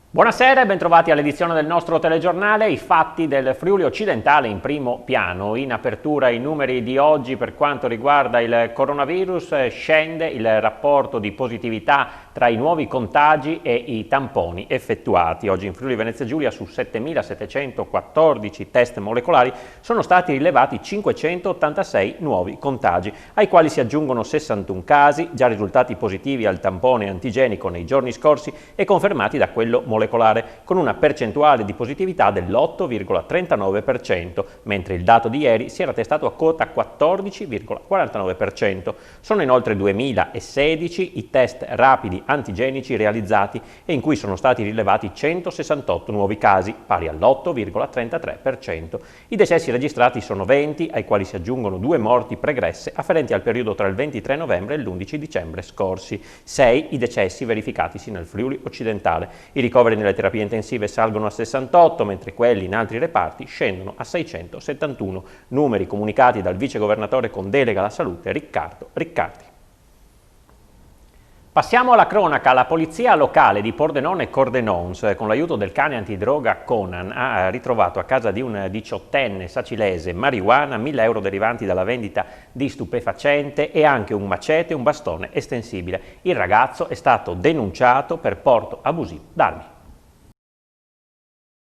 Buonasera e bentrovati all'edizione del nostro telegiornale. I fatti del Friuli occidentale in primo piano. In apertura i numeri di oggi per quanto riguarda il coronavirus. Scende il rapporto di positività tra i nuovi contagi e i tamponi effettuati. Oggi in Friuli Venezia Giulia su 7.714 test molecolari sono stati rilevati 586 nuovi contagi, ai quali si aggiungono 61 casi già risultati positivi al tampone antigenico nei giorni scorsi e confermati da quello molecolare, con una percentuale di positività dell'8,39%, mentre il dato di ieri si era testato a quota 14,49%. Sono inoltre 2016 i test rapidi antigenici realizzati e in cui sono stati rilevati 168 nuovi casi, pari all'8,33%. I decessi registrati sono 20, ai quali si aggiungono 2 morti pregresse afferenti al periodo tra il 23 novembre e l'11 dicembre scorsi. 6 i decessi verificatisi nel Friuli occidentale. I ricoveri nelle terapie intensive salgono a 68, mentre quelli in altri reparti scendono a 671, numeri comunicati dal vicegovernatore con delega alla salute Riccardo Riccardi. Passiamo alla cronaca. La polizia locale di Pordenone e Cordenons, con l'aiuto del cane antidroga Conan, ha ritrovato a casa di un 18enne sacilese marijuana, 1.000 euro derivanti dalla vendita di stupefacente e anche un macete e un bastone estensibile. Il ragazzo è stato denunciato per porto abusivo d'armi.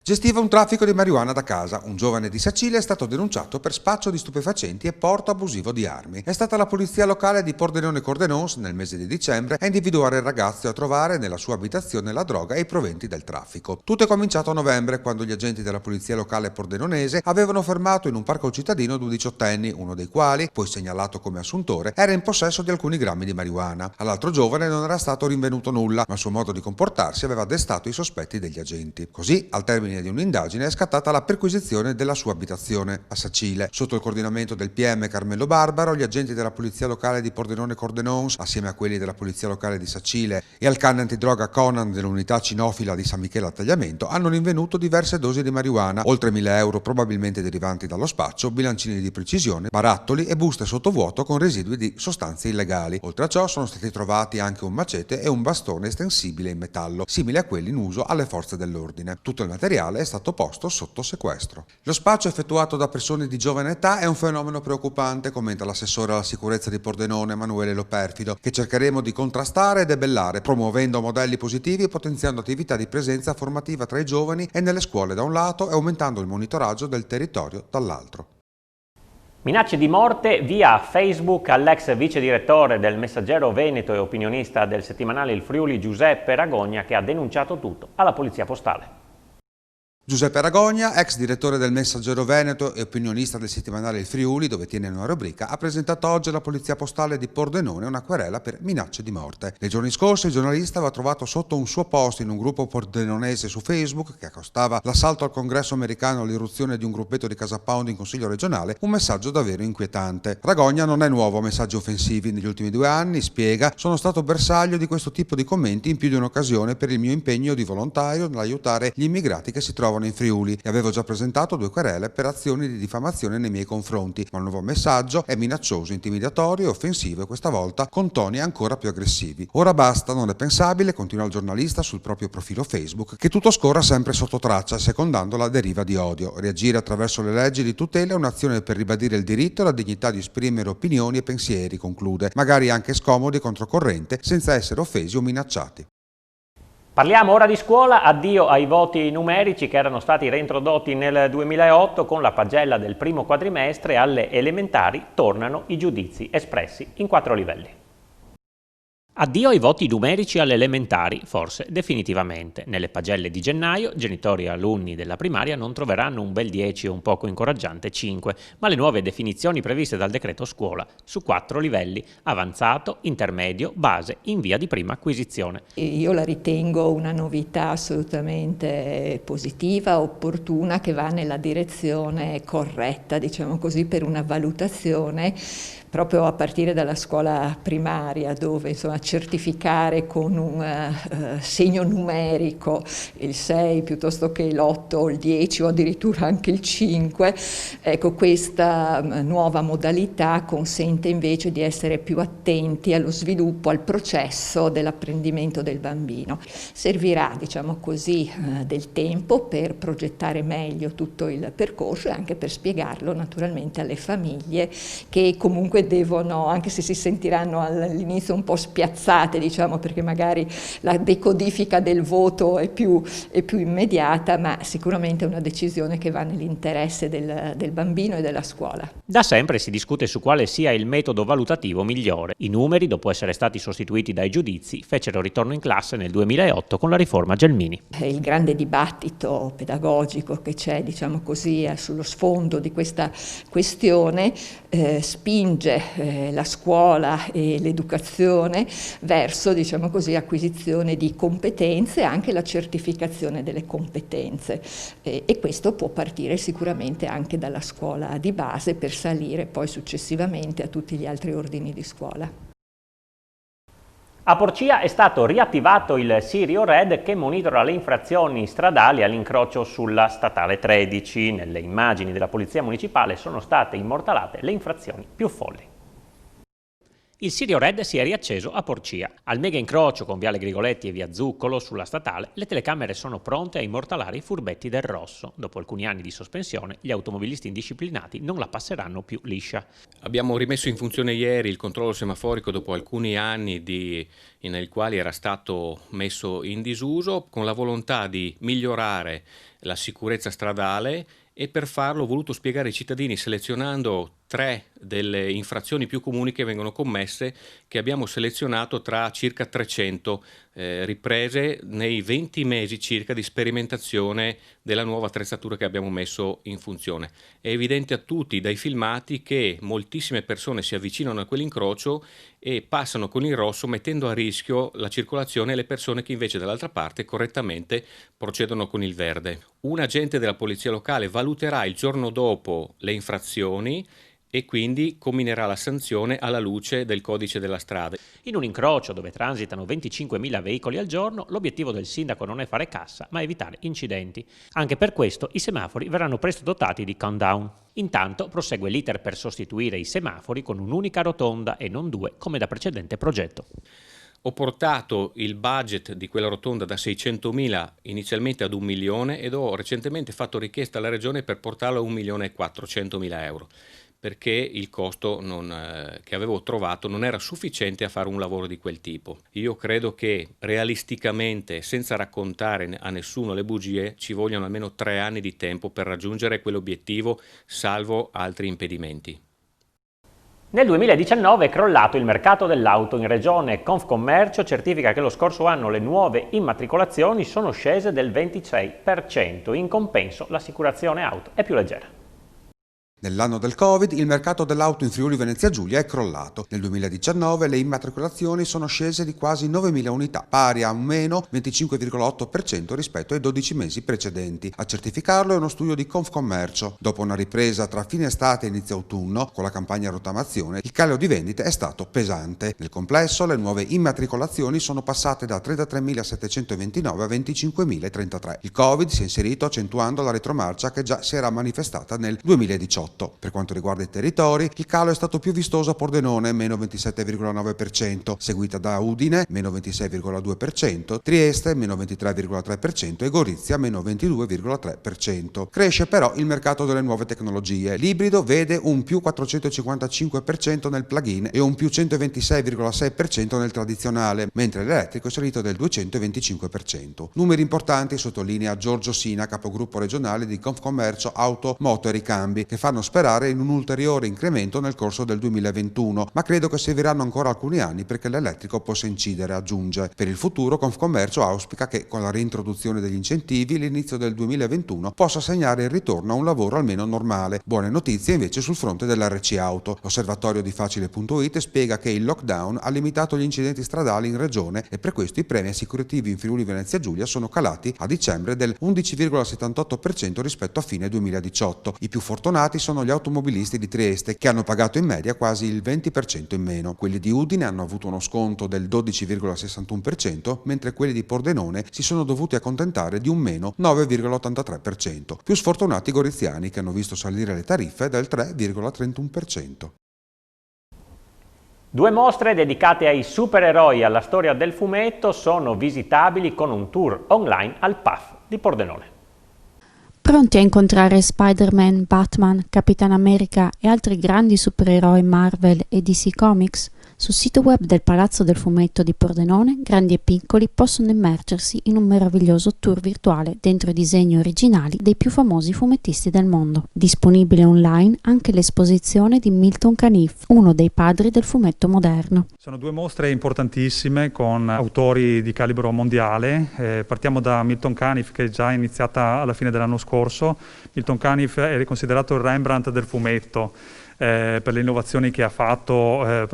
Gestiva un traffico di marijuana da casa. Un giovane di Sacile è stato denunciato per spaccio di stupefacenti e porto abusivo di armi. È stata la polizia locale di Pordenone Cordenons, nel mese di dicembre, a individuare il ragazzo e a trovare nella sua abitazione la droga e i proventi del traffico. Tutto è cominciato a novembre, quando gli agenti della polizia locale pordenonese avevano fermato in un parco cittadino 2 diciottenni, uno dei quali, poi segnalato come assuntore, era in possesso di alcuni grammi di marijuana. All'altro giovane non era stato rinvenuto nulla, ma il suo modo di comportarsi aveva destato i sospetti degli agenti. Così, al termine di un'indagine, è scattata la perquisizione della sua abitazione a Sacile. Sotto il coordinamento del PM Carmelo Barbaro, gli agenti della polizia locale di Pordenone Cordenons, assieme a quelli della polizia locale di Sacile e al cane antidroga Conan dell'unità cinofila di San Michele a Tagliamento, hanno rinvenuto diverse dosi di marijuana, oltre 1.000 euro probabilmente derivanti dallo spaccio, bilancini di precisione, barattoli e buste sottovuoto con residui di sostanze illegali. Oltre a ciò sono stati trovati anche un macete e un bastone estensibile in metallo, simile a quelli in uso alle forze dell'ordine. Tutto il materiale è stato posto sotto sequestro. Lo spaccio effettuato da persone di giovane età è un fenomeno preoccupante, commenta l'assessore alla sicurezza di Pordenone Emanuele Loperfido, che cercheremo di contrastare e debellare, promuovendo modelli positivi e potenziando attività di presenza formativa tra i giovani e nelle scuole da un lato e aumentando il monitoraggio del territorio dall'altro. Minacce di morte via Facebook all'ex vice direttore del Messaggero Veneto e opinionista del settimanale Il Friuli Giuseppe Ragogna, che ha denunciato tutto alla polizia postale. Giuseppe Ragogna, ex direttore del Messaggero Veneto e opinionista del settimanale Il Friuli, dove tiene una rubrica, ha presentato oggi alla polizia postale di Pordenone una querela per minacce di morte. Nei giorni scorsi il giornalista aveva trovato sotto un suo post in un gruppo pordenonese su Facebook, che accostava l'assalto al congresso americano e l'irruzione di un gruppetto di Casa Pound in consiglio regionale, un messaggio davvero inquietante. Ragogna non è nuovo a messaggi offensivi. Negli ultimi 2 anni, spiega, sono stato bersaglio di questo tipo di commenti in più di un'occasione per il mio impegno di volontario nell'aiutare gli immigrati che si trovano in Friuli e avevo già presentato 2 querele per azioni di diffamazione nei miei confronti, ma il nuovo messaggio è minaccioso, intimidatorio e offensivo, e questa volta con toni ancora più aggressivi. Ora basta, non è pensabile, continua il giornalista sul proprio profilo Facebook, che tutto scorra sempre sotto traccia, secondando la deriva di odio. Reagire attraverso le leggi di tutela è un'azione per ribadire il diritto e la dignità di esprimere opinioni e pensieri, conclude, magari anche scomodi e controcorrente, senza essere offesi o minacciati. Parliamo ora di scuola. Addio ai voti numerici che erano stati reintrodotti nel 2008 con la pagella del primo quadrimestre. Alle elementari tornano i giudizi espressi in 4 livelli. Addio ai voti numerici alle elementari, forse definitivamente. Nelle pagelle di gennaio, genitori e alunni della primaria non troveranno un bel 10 o un poco incoraggiante 5, ma le nuove definizioni previste dal decreto scuola, su 4 livelli: avanzato, intermedio, base, in via di prima acquisizione. Io la ritengo una novità assolutamente positiva, opportuna, che va nella direzione corretta, diciamo così, per una valutazione proprio a partire dalla scuola primaria, dove insomma certificare con un segno numerico il 6 piuttosto che l'8 o il 10 o addirittura anche il 5, ecco, questa nuova modalità consente invece di essere più attenti allo sviluppo, al processo dell'apprendimento del bambino. Servirà, diciamo così, del tempo per progettare meglio tutto il percorso e anche per spiegarlo naturalmente alle famiglie, che comunque devono, anche se si sentiranno all'inizio un po' spiazzate, diciamo, perché magari la decodifica del voto è più immediata, ma sicuramente è una decisione che va nell'interesse del bambino e della scuola. Da sempre si discute su quale sia il metodo valutativo migliore. I numeri, dopo essere stati sostituiti dai giudizi, fecero ritorno in classe nel 2008 con la riforma Gelmini. Il grande dibattito pedagogico che c'è, diciamo così, sullo sfondo di questa questione spinge la scuola e l'educazione verso, diciamo così, acquisizione di competenze e anche la certificazione delle competenze, e questo può partire sicuramente anche dalla scuola di base per salire poi successivamente a tutti gli altri ordini di scuola. A Porcia è stato riattivato il Sirio Red che monitora le infrazioni stradali all'incrocio sulla statale 13. Nelle immagini della Polizia Municipale sono state immortalate le infrazioni più folli. Il Sirio Red si è riacceso a Porcia. Al mega incrocio con Viale Grigoletti e Via Zuccolo sulla statale, le telecamere sono pronte a immortalare i furbetti del rosso. Dopo alcuni anni di sospensione, gli automobilisti indisciplinati non la passeranno più liscia. Abbiamo rimesso in funzione ieri il controllo semaforico dopo alcuni anni nei quali era stato messo in disuso, con la volontà di migliorare la sicurezza stradale, e per farlo ho voluto spiegare ai cittadini selezionando 3 delle infrazioni più comuni che vengono commesse, che abbiamo selezionato tra circa 300 riprese nei 20 mesi circa di sperimentazione della nuova attrezzatura che abbiamo messo in funzione. È evidente a tutti dai filmati che moltissime persone si avvicinano a quell'incrocio e passano con il rosso, mettendo a rischio la circolazione e le persone che invece dall'altra parte correttamente procedono con il verde. Un agente della polizia locale valuterà il giorno dopo le infrazioni e quindi comminerà la sanzione alla luce del codice della strada. In un incrocio dove transitano 25.000 veicoli al giorno, l'obiettivo del sindaco non è fare cassa, ma evitare incidenti. Anche per questo i semafori verranno presto dotati di countdown. Intanto prosegue l'iter per sostituire i semafori con un'unica rotonda e non 2, come da precedente progetto. Ho portato il budget di quella rotonda da 600.000 inizialmente ad 1 milione ed ho recentemente fatto richiesta alla Regione per portarlo a 1.400.000 euro, perché il costo che avevo trovato non era sufficiente a fare un lavoro di quel tipo. Io credo che realisticamente, senza raccontare a nessuno le bugie, ci vogliono almeno 3 anni di tempo per raggiungere quell'obiettivo, salvo altri impedimenti. Nel 2019 è crollato il mercato dell'auto in regione. Confcommercio certifica che lo scorso anno le nuove immatricolazioni sono scese del 26%. In compenso l'assicurazione auto è più leggera. Nell'anno del Covid il mercato dell'auto in Friuli Venezia Giulia è crollato. Nel 2019 le immatricolazioni sono scese di quasi 9.000 unità, pari a un meno 25,8% rispetto ai 12 mesi precedenti. A certificarlo è uno studio di Confcommercio. Dopo una ripresa tra fine estate e inizio autunno, con la campagna rottamazione, il calo di vendite è stato pesante. Nel complesso le nuove immatricolazioni sono passate da 33.729 a 25.033. Il Covid si è inserito accentuando la retromarcia che già si era manifestata nel 2018. Per quanto riguarda i territori, il calo è stato più vistoso a Pordenone, meno 27,9%, seguita da Udine, meno 26,2%, Trieste, meno 23,3% e Gorizia, meno 22,3%. Cresce però il mercato delle nuove tecnologie. L'ibrido vede un più 455% nel plug-in e un più 126,6% nel tradizionale, mentre l'elettrico è salito del 225%. Numeri importanti sottolinea Giorgio Sina, capogruppo regionale di Confcommercio Auto, Moto e Ricambi, che fanno sperare in un ulteriore incremento nel corso del 2021, ma credo che serviranno ancora alcuni anni perché l'elettrico possa incidere, aggiunge. Per il futuro Confcommercio auspica che con la reintroduzione degli incentivi l'inizio del 2021 possa segnare il ritorno a un lavoro almeno normale. Buone notizie invece sul fronte dell'RC Auto. L'osservatorio di Facile.it spiega che il lockdown ha limitato gli incidenti stradali in regione e per questo i premi assicurativi in Friuli Venezia Giulia sono calati a dicembre del 11,78% rispetto a fine 2018. I più fortunati sono gli automobilisti di Trieste, che hanno pagato in media quasi il 20% in meno. Quelli di Udine hanno avuto uno sconto del 12,61%, mentre quelli di Pordenone si sono dovuti accontentare di un meno 9,83%. Più sfortunati i goriziani, che hanno visto salire le tariffe del 3,31%. Due mostre dedicate ai supereroi e alla storia del fumetto sono visitabili con un tour online al PAF di Pordenone. Pronti a incontrare Spider-Man, Batman, Capitan America e altri grandi supereroi Marvel e DC Comics? Sul sito web del Palazzo del Fumetto di Pordenone, grandi e piccoli possono immergersi in un meraviglioso tour virtuale dentro i disegni originali dei più famosi fumettisti del mondo. Disponibile online anche l'esposizione di Milton Caniff, uno dei padri del fumetto moderno. Sono due mostre importantissime con autori di calibro mondiale. Partiamo da Milton Caniff, che è già iniziata alla fine dell'anno scorso. Milton Caniff è considerato il Rembrandt del fumetto. Per le innovazioni che ha fatto,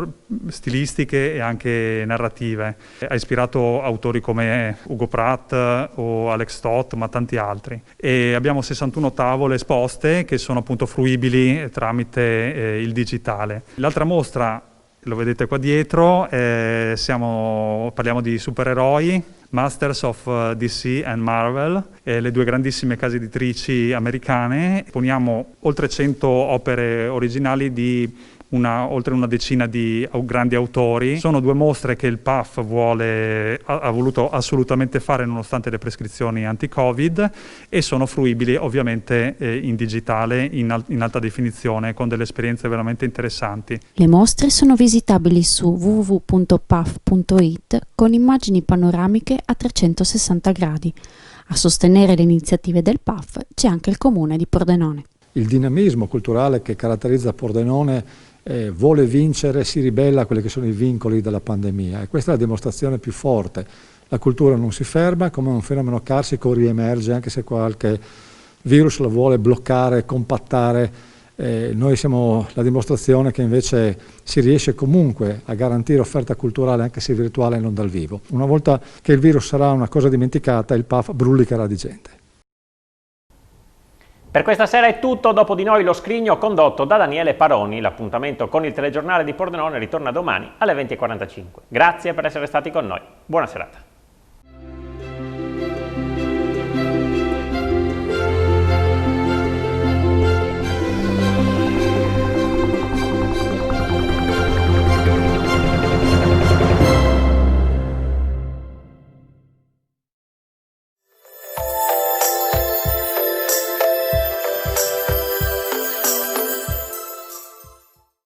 stilistiche e anche narrative. Ha ispirato autori come Ugo Pratt o Alex Stott, ma tanti altri. E abbiamo 61 tavole esposte che sono appunto fruibili tramite il digitale. L'altra mostra, lo vedete qua dietro, parliamo di supereroi, Masters of DC and Marvel, le due grandissime case editrici americane. Poniamo oltre 100 opere originali di oltre una decina di grandi autori. Sono due mostre che il PAF ha voluto assolutamente fare nonostante le prescrizioni anti-Covid, e sono fruibili ovviamente in digitale, in alta definizione, con delle esperienze veramente interessanti. Le mostre sono visitabili su www.paf.it con immagini panoramiche a 360 gradi. A sostenere le iniziative del PAF c'è anche il Comune di Pordenone. Il dinamismo culturale che caratterizza Pordenone vuole vincere, si ribella a quelli che sono i vincoli della pandemia, e questa è la dimostrazione più forte. La cultura non si ferma, come un fenomeno carsico riemerge, anche se qualche virus la vuole bloccare, compattare. Noi siamo la dimostrazione che invece si riesce comunque a garantire offerta culturale, anche se virtuale e non dal vivo. Una volta che il virus sarà una cosa dimenticata, il PAF brulicherà di gente. Per questa sera è tutto, dopo di noi lo scrigno condotto da Daniele Paroni. L'appuntamento con il telegiornale di Pordenone ritorna domani alle 20:45. Grazie per essere stati con noi, buona serata.